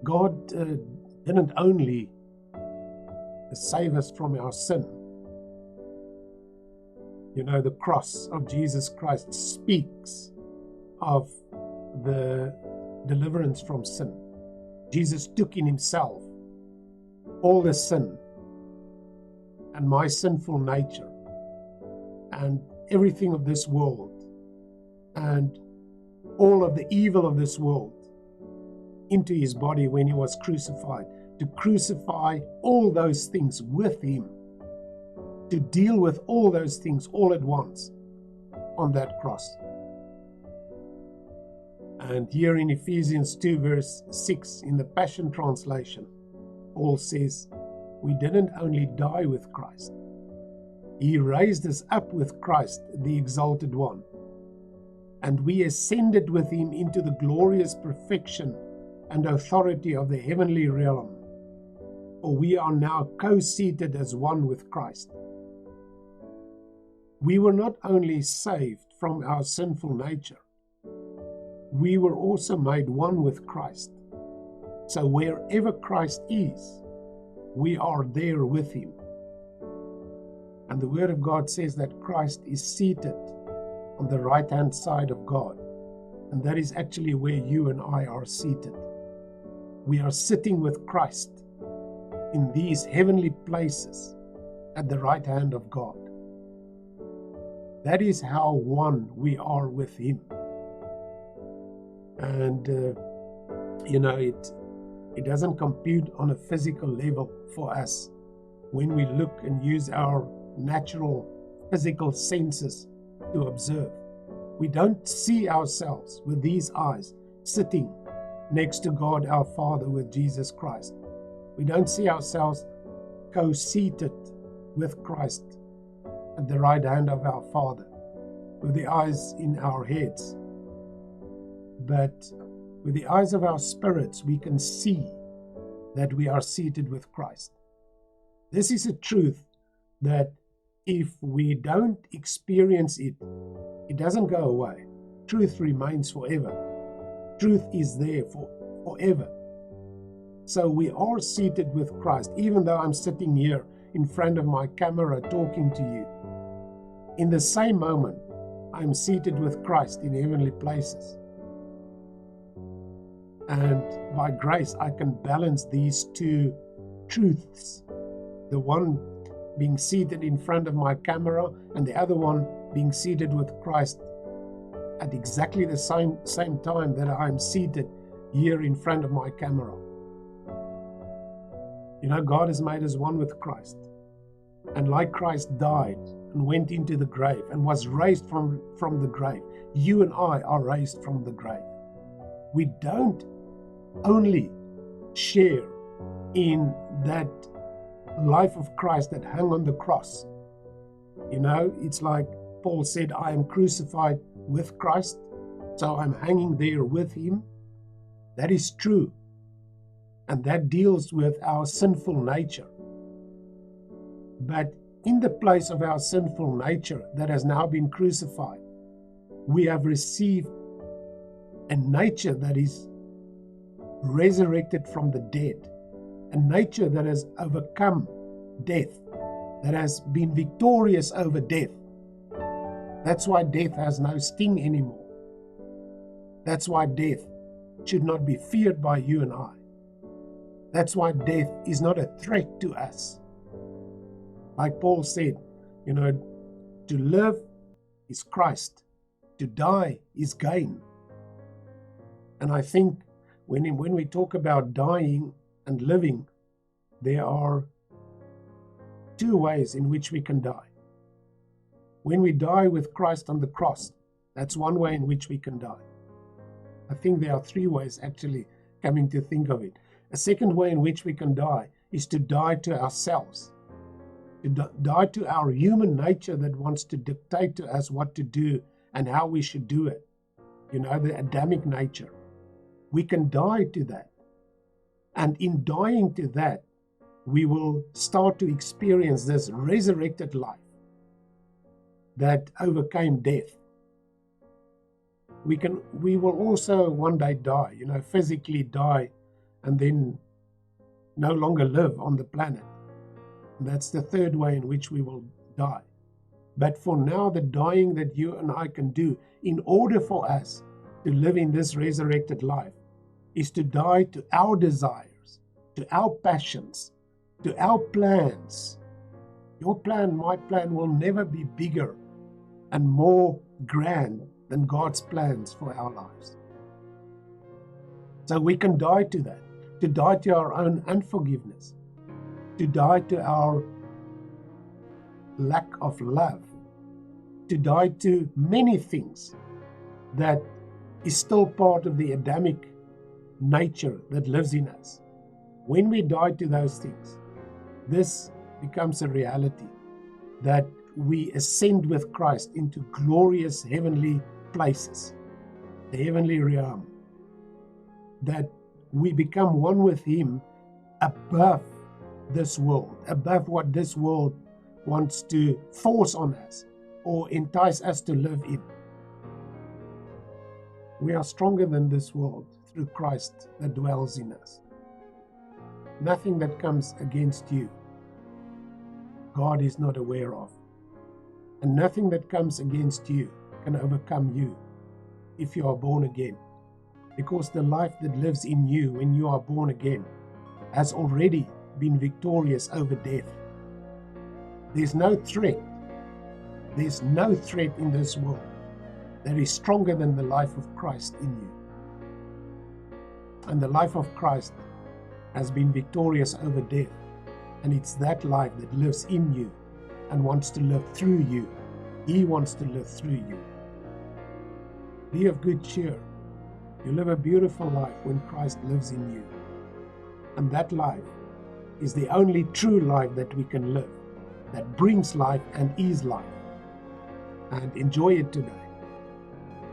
God didn't only save us from our sin. You know, the cross of Jesus Christ speaks of the deliverance from sin. Jesus took in himself all the sin and my sinful nature and everything of this world and all of the evil of this world into his body when he was crucified, to crucify all those things with him, to deal with all those things all at once on that cross. And here in Ephesians 2 verse 6 in the Passion Translation, Paul says, we didn't only die with Christ, he raised us up with Christ, the Exalted One, and we ascended with him into the glorious perfection and authority of the heavenly realm, for we are now co-seated as one with Christ. We were not only saved from our sinful nature, we were also made one with Christ. So wherever Christ is, we are there with him. And the Word of God says that Christ is seated on the right-hand side of God. And that is actually where you and I are seated. We are sitting with Christ in these heavenly places at the right hand of God. That is how one we are with him. And, it doesn't compute on a physical level for us when we look and use our natural physical senses to observe. We don't see ourselves with these eyes sitting next to God our Father with Jesus Christ. We don't see ourselves co-seated with Christ at the right hand of our Father with the eyes in our heads. But with the eyes of our spirits, we can see that we are seated with Christ. This is a truth that if we don't experience it, it doesn't go away. Truth remains forever. Truth is there forever. So we are seated with Christ, even though I'm sitting here in front of my camera talking to you. In the same moment, I'm seated with Christ in heavenly places. And by grace, I can balance these two truths. The one being seated in front of my camera and the other one being seated with Christ at exactly the same time that I'm seated here in front of my camera. You know, God has made us one with Christ. And like Christ died and went into the grave and was raised from the grave, you and I are raised from the grave. We don't only share in that life of Christ that hung on the cross. You know, it's like Paul said, I am crucified with Christ, so I'm hanging there with him. That is true. And that deals with our sinful nature. But in the place of our sinful nature that has now been crucified, we have received a nature that is resurrected from the dead, a nature that has overcome death, that has been victorious over death. That's why death has no sting anymore. That's why death should not be feared by you and I. That's why death is not a threat to us. Like Paul said, you know, to live is Christ, to die is gain. And I think when we talk about dying and living, there are two ways in which we can die. When we die with Christ on the cross, that's one way in which we can die. I think there are three ways actually, coming to think of it. A second way in which we can die is to die to ourselves, to die to our human nature that wants to dictate to us what to do and how we should do it. You know, the Adamic nature. We can die to that. And in dying to that, we will start to experience this resurrected life that overcame death. We will also one day die, you know, physically die and then no longer live on the planet. And that's the third way in which we will die. But for now, the dying that you and I can do in order for us to live in this resurrected life is to die to our desires, to our passions, to our plans. Your plan, my plan will never be bigger and more grand than God's plans for our lives. So we can die to that, to die to our own unforgiveness, to die to our lack of love, to die to many things that is still part of the Adamic nature that lives in us. When we die to those things, this becomes a reality that we ascend with Christ into glorious heavenly places, the heavenly realm, that we become one with Him above this world, above what this world wants to force on us or entice us to live in. We are stronger than this world through Christ that dwells in us. Nothing that comes against you, God is not aware of. And nothing that comes against you can overcome you if you are born again. Because the life that lives in you when you are born again has already been victorious over death. There's no threat. There's no threat in this world that is stronger than the life of Christ in you. And the life of Christ has been victorious over death. And it's that life that lives in you and wants to live through you. He wants to live through you. Be of good cheer. You live a beautiful life when Christ lives in you. And that life is the only true life that we can live, that brings life and is life. And enjoy it today.